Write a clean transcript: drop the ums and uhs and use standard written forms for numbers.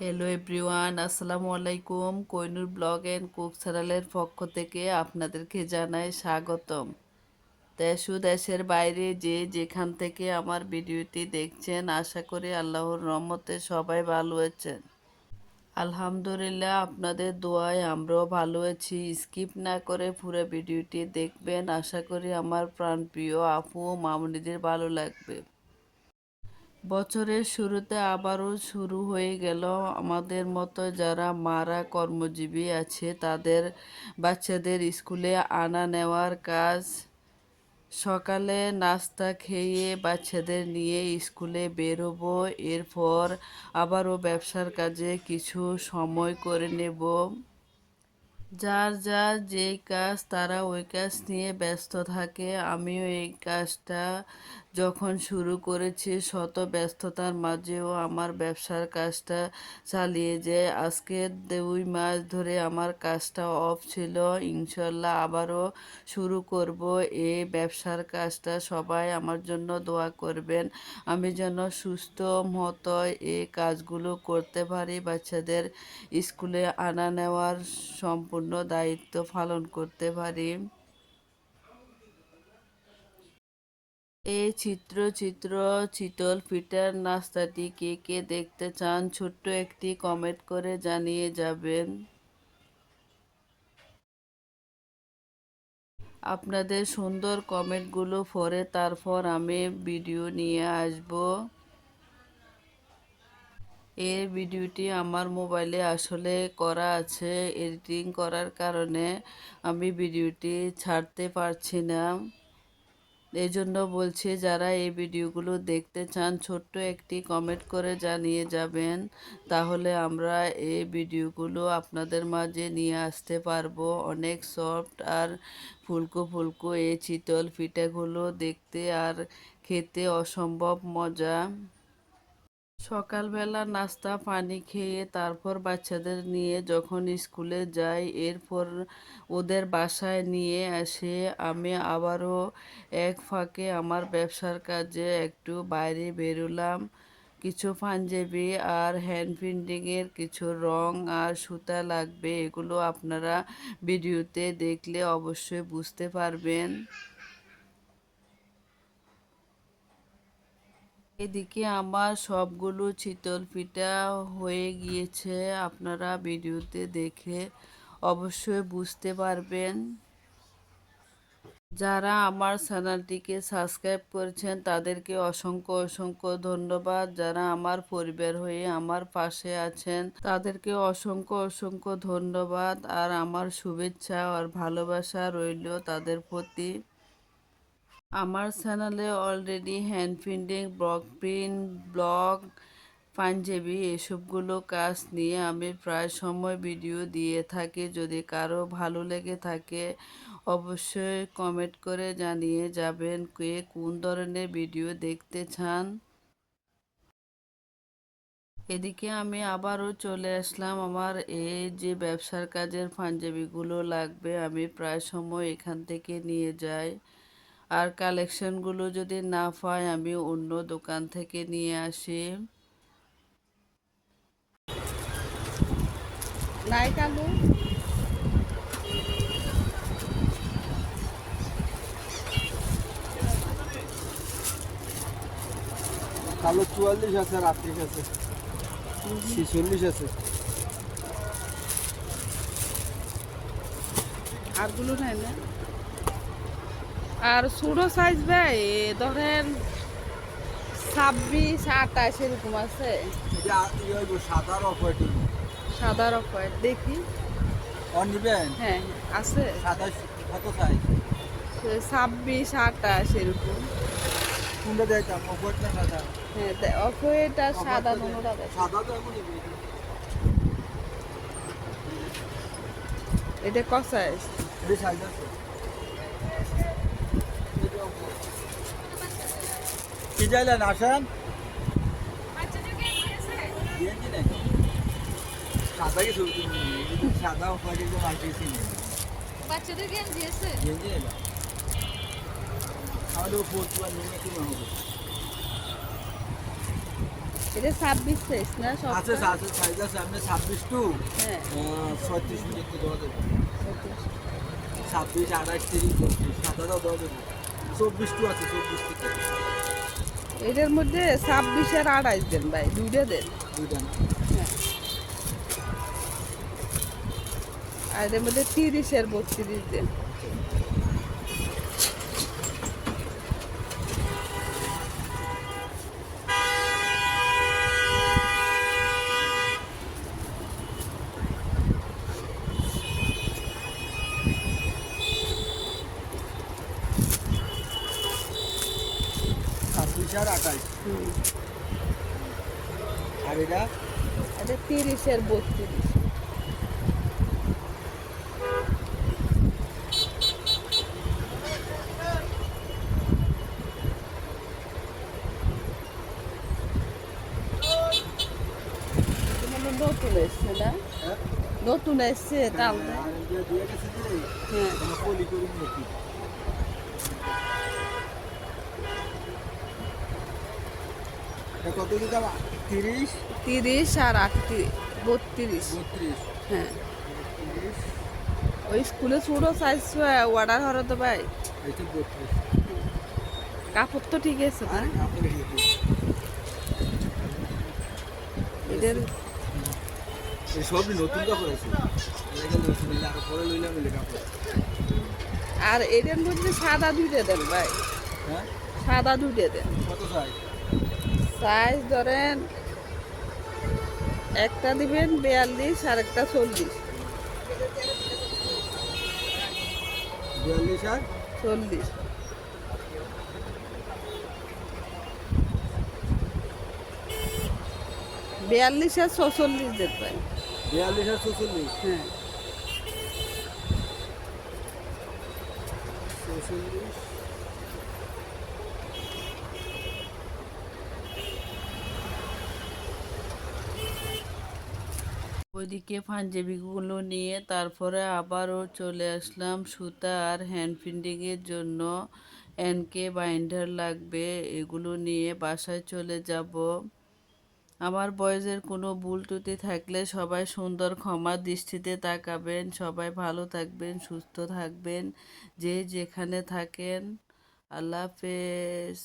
Hello everyone, আসসালামু আলাইকুম। Kohinoor blog and cook চ্যানেলের পক্ষ থেকে আপনাদেরকে জানাই স্বাগতম। দেশ ও দেশের বাইরে যে যেখান থেকে আমার ভিডিওটি দেখছেন, আশা করি আল্লাহর রহমতে সবাই ভালো আছেন। আলহামদুলিল্লাহ, আপনাদের দোয়ায় আমরাও ভালো আছি। স্কিপ না করে পুরো ভিডিওটি দেখবেন। আশা করি আমার প্রাণপ্রিয় আপু ও মামুনিদের ভালো লাগবে। বছরের শুরুতে আবারও শুরু হয়ে গেল আমাদের মতো যারা মারা কর্মজীবী আছে তাদের বাচ্চাদের স্কুলে আনা নেওয়ার কাজ। সকালে নাস্তা খেয়ে বাচ্চাদের নিয়ে স্কুলে বেরোবো, এরপর আবারও ব্যবসার কাজে কিছু সময় করে নেব। যার যার যেই কাজ তারা ওই কাজ নিয়ে ব্যস্ত থাকে। আমিও এই কাজটা যখন শুরু করেছি শত ব্যস্ততার মাঝেও আমার ব্যবসার কাজটা চালিয়ে যায়। আজকে 2 মাস ধরে আমার কাজটা অফ ছিল, ইনশাল্লাহ আবারও শুরু করব এই ব্যবসার কাজটা। সবাই আমার জন্য দোয়া করবেন, আমি যেন সুস্থ মতো এই কাজগুলো করতে পারি, বাচ্চাদের স্কুলে আনা নেওয়ার সম্পূর্ণ দায়িত্ব পালন করতে পারি। এই চিতল পিঠার নাস্তাটি কে কে দেখতে চান, ছোট্ট একটি কমেন্ট করে জানিয়ে যাবেন। আপনাদের সুন্দর কমেন্টগুলো পড়ে তারপর আমি ভিডিও নিয়ে আসব। এই ভিডিওটি আমার মোবাইলে আসলে করা আছে, এডিটিং করার কারণে আমি ভিডিওটি ছাড়তে পারছি না। এই জন্য বলছি, যারা এই ভিডিওগুলো দেখতে চান ছোট্ট একটি কমেন্ট করে জানিয়ে যাবেন, তাহলে আমরা এই ভিডিওগুলো আপনাদের মাঝে নিয়ে আসতে পারবো। অনেক সফট আর ফুলকো ফুলকো এই চিতল পিঠাগুলো দেখতে আর খেতে অসম্ভব মজা। সকালবেলা নাস্তা পানি খেয়ে তারপর বাচ্চাদের নিয়ে যখন স্কুলে যাই, এরপর ওদের বাসায় নিয়ে আসে আমি আবারও এক ফাঁকে আমার ব্যবসার কাজে একটু বাইরে বেরোলাম। কিছু পাঞ্জাবি আর হ্যান্ড পেন্টিংয়ের কিছু রং আর সুতা লাগবে, এগুলো আপনারা ভিডিওতে দেখলে অবশ্যই বুঝতে পারবেন। এদিকে আমার সবগুলো চিতল পিঠা হয়ে গিয়েছে, আপনারা ভিডিওতে দেখে অবশ্যই বুঝতে পারবেন। যারা আমার চ্যানেলটিকে সাবস্ক্রাইব করেছেন তাদেরকে অসংখ্য অসংখ্য ধন্যবাদ। যারা আমার পরিবার হয়ে আমার পাশে আছেন তাদেরকে অসংখ্য অসংখ্য ধন্যবাদ, আর আমার শুভেচ্ছা আর ভালোবাসা রইল তাদের প্রতি। আমার চ্যানেলে already hand painting, block print, blog, Punjabi এসবগুলো কাজ নিয়ে আমি প্রায় সময় ভিডিও দিয়ে থাকি। যদি কারো ভালো লেগে থাকে অবশ্যই কমেন্ট করে জানিয়ে যাবেন কে কোন ধরনের ভিডিও দেখতে চান। এদিকে আমি আবারও চলে আসলাম, আমার এই যে ব্যবসার কাজের পাঞ্জাবিগুলো লাগবে আমি প্রায় সময় এখান থেকে নিয়ে যাই। আর কালেকশনগুলো যদি না পাই আমি অন্য দোকান থেকে নিয়ে আসি। নাই কালু কালো 44 আছে আর 38 আছে, 46 আছে। আরগুলো নাই না, আর ছোটো সাইজ ভাই ধরেন 26-28 এরকম আছে। এটা ইয়ে হইব সাদার অফার দিব। সাদা রকম দেখি। অন নিবেন? হ্যাঁ আছে, সাদা কত সাইজ? 26-28 এরকম। কোনটা দেখতাম, অফার না সাদা? হ্যাঁ অফোয়েট আর সাদা দুটোটা দেখ। সাদা তো এমন নিবে। এটা কত সাইজ? এই সাইজ আছে। কি চাইলেন আসেন? গেঞ্জি নাকি? সাদা কি ছবি সাদা অফার দিব মার্কেটিং। বাচ্চাদের গেঞ্জি আছে? গেঞ্জি না। আমাদের 4 নিয়ে কি হবে? এটা 26 সাইজ না সব? আছে আছে সাইজ আছে আপনি 26 টু হ্যাঁ 36 মিনিট দেওয়া যাবে 26 28 30 32 সাদাটাও দেওয়া যাবে 24 টু আছে 24 থেকে এটার মধ্যে 26 আর 28 দেন ভাই, দুইটা দেন। দুইটা না হ্যাঁ, আর এর মধ্যে 30 আর 32 দেন। ছাব্বিশ আর 28 হুম, আর এটা এটা 30 আর 32। এটা মানে নতুন এসছে না? হ্যাঁ নতুন এসছে তাও না? আর এটা দিয়ে গেছে যে হ্যাঁ, কোনো পলি করি নাকি এটা কত দিতাম 30 30 আর 32। 32 হ্যাঁ, 30 ওই স্কুলে ছোট সাইজ অর্ডার হলো তো ভাই। এটা 32 কাপড় তো ঠিক আছে না? আর কাপড় এদের এই সবই নতুন কাপড় আছে এলাকা নতুন নিলে আরো পরে লইলাম মিলে কাপড় আর এদের মধ্যে সাদা দুইটা দেন ভাই, হ্যাঁ সাদা দুইটা দেন। কত সাইজ সাইজ ধরেন একটা দিবেন 42 আর একটা 40। 42 আর 40, 42 আর 46 দেন ভাই। 42 আর 46 হ্যাঁ, 46 ওইদিকে পাঞ্জাবিগুলো নিয়ে তারপরে আবারও চলে আসলাম সুতা আর হ্যান্ড প্রিন্টিংয়ের জন্য। এনকে বাইন্ডার লাগবে, এগুলো নিয়ে বাসায় চলে যাব। আমার বয়সের কোনো ভুল ত্রুটি থাকলে সবাই সুন্দর ক্ষমা দৃষ্টিতে তাকাবেন। সবাই ভালো থাকবেন, সুস্থ থাকবেন, যে যেখানে থাকেন। আল্লাহ হাফেজ।